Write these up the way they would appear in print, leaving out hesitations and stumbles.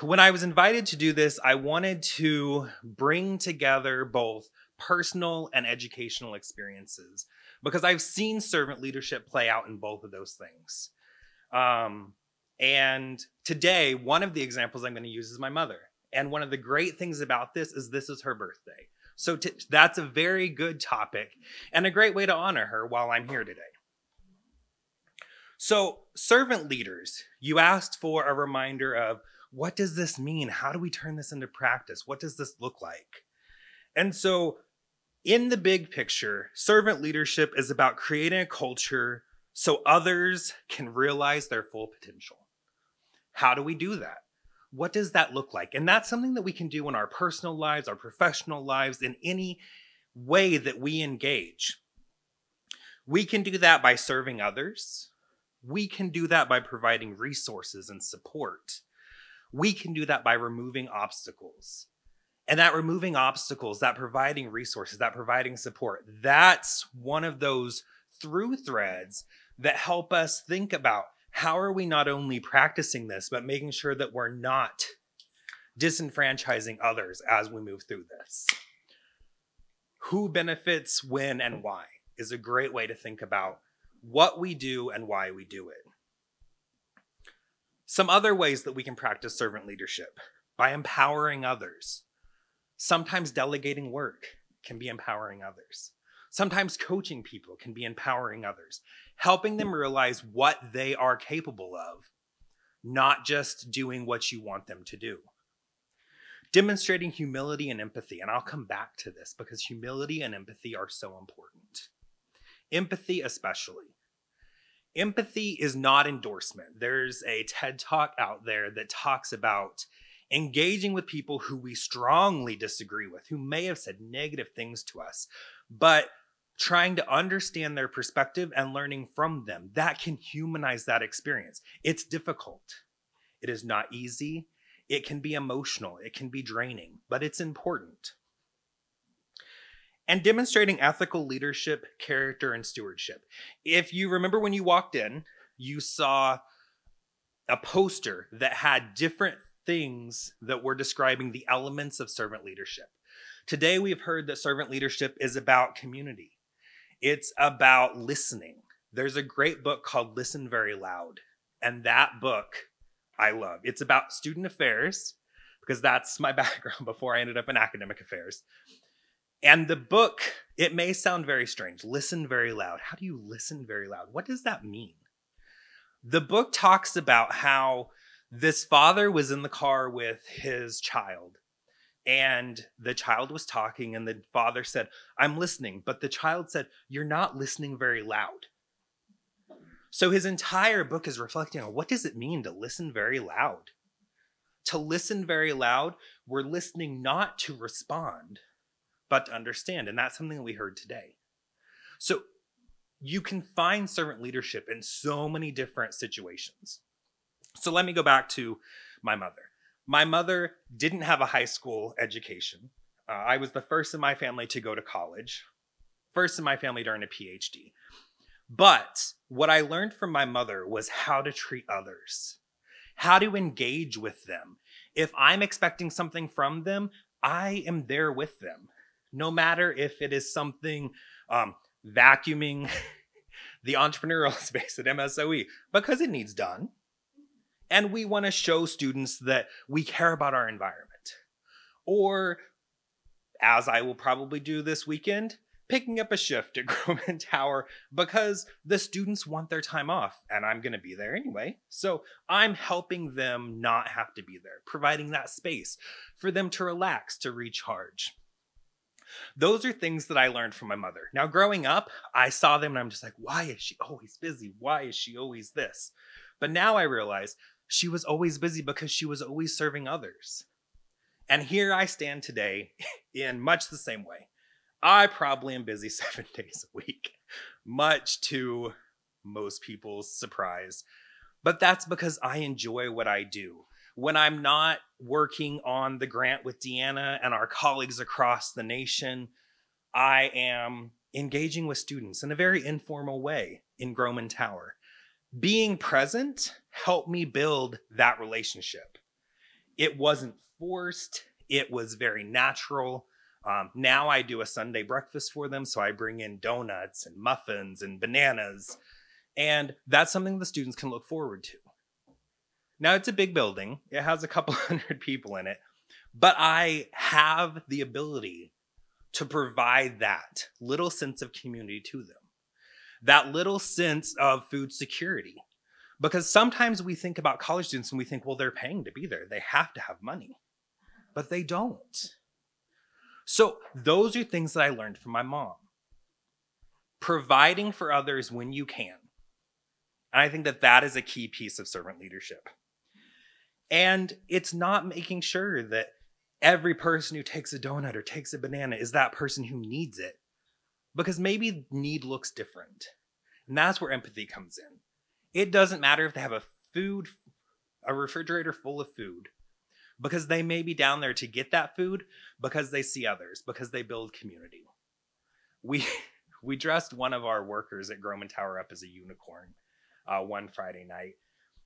when I was invited to do this, I wanted to bring together both personal and educational experiences because I've seen servant leadership play out in both of those things. And today, one of the examples I'm going to use is my mother. And one of the great things about this is her birthday. So that's a very good topic and a great way to honor her while I'm here today. So, servant leaders, you asked for a reminder of what does this mean? How do we turn this into practice? What does this look like? And so, in the big picture, servant leadership is about creating a culture so others can realize their full potential. How do we do that? What does that look like? And that's something that we can do in our personal lives, our professional lives, in any way that we engage. We can do that by serving others. We can do that by providing resources and support. We can do that by removing obstacles. And that removing obstacles, that providing resources, that providing support, that's one of those through threads that help us think about how are we not only practicing this, but making sure that we're not disenfranchising others as we move through this. Who benefits when and why is a great way to think about what we do and why we do it. Some other ways that we can practice servant leadership: by empowering others. Sometimes delegating work can be empowering others. Sometimes coaching people can be empowering others, helping them realize what they are capable of, not just doing what you want them to do. Demonstrating humility and empathy, and I'll come back to this because humility and empathy are so important. Empathy especially. Empathy is not endorsement. There's a TED Talk out there that talks about engaging with people who we strongly disagree with, who may have said negative things to us, but trying to understand their perspective and learning from them. That can humanize that experience. It's difficult. It is not easy. It can be emotional. It can be draining, but it's important. And demonstrating ethical leadership, character, and stewardship. If you remember when you walked in, you saw a poster that had different things that were describing the elements of servant leadership. Today, we've heard that servant leadership is about community. It's about listening. There's a great book called Listen Very Loud, and that book I love. It's about student affairs, because that's my background before I ended up in academic affairs. And the book, it may sound very strange. Listen very loud. How do you listen very loud? What does that mean? The book talks about how this father was in the car with his child, and the child was talking, and the father said, "I'm listening." But the child said, "You're not listening very loud." So his entire book is reflecting on what does it mean to listen very loud? To listen very loud, we're listening not to respond, but to understand. And that's something that we heard today. So you can find servant leadership in so many different situations. So let me go back to my mother. My mother didn't have a high school education. I was the first in my family to go to college, first in my family to earn a PhD. But what I learned from my mother was how to treat others, how to engage with them. If I'm expecting something from them, I am there with them. No matter if it is something vacuuming the entrepreneurial space at MSOE, because it needs done. And we want to show students that we care about our environment. Or, as I will probably do this weekend, picking up a shift at Groman Tower because the students want their time off and I'm going to be there anyway. So I'm helping them not have to be there, providing that space for them to relax, to recharge. Those are things that I learned from my mother. Now, growing up, I saw them and I'm just like, why is she always busy? Why is she always this? But now I realize she was always busy because she was always serving others. And here I stand today in much the same way. I probably am busy 7 days a week, much to most people's surprise. But that's because I enjoy what I do. When I'm not working on the grant with Deanna and our colleagues across the nation, I am engaging with students in a very informal way in Groman Tower. Being present helped me build that relationship. It wasn't forced. It was very natural. Now I do a Sunday breakfast for them. So I bring in donuts and muffins and bananas. And that's something the students can look forward to. Now it's a big building. It has a couple hundred people in it. But I have the ability to provide that little sense of community to them. That little sense of food security. Because sometimes we think about college students and we think, well, they're paying to be there. They have to have money. But they don't. So those are things that I learned from my mom. Providing for others when you can. And I think that that is a key piece of servant leadership. And it's not making sure that every person who takes a donut or takes a banana is that person who needs it. Because maybe need looks different. And that's where empathy comes in. It doesn't matter if they have a refrigerator full of food, because they may be down there to get that food because they see others, because they build community. We dressed one of our workers at Groman Tower up as a unicorn one Friday night.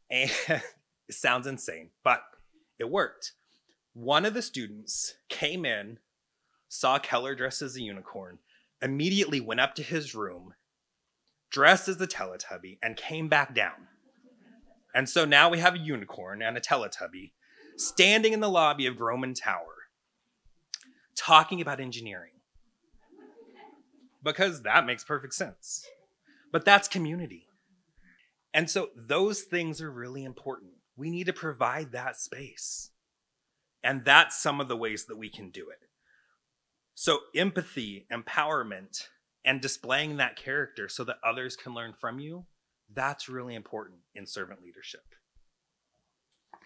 And it sounds insane, but it worked. One of the students came in, saw Keller dressed as a unicorn, immediately went up to his room, dressed as a Teletubby, and came back down. And so now we have a unicorn and a Teletubby standing in the lobby of Groman Tower, talking about engineering. Because that makes perfect sense. But that's community. And so those things are really important. We need to provide that space. And that's some of the ways that we can do it. So empathy, empowerment, and displaying that character so that others can learn from you, that's really important in servant leadership.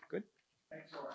Good? Thanks, Laura.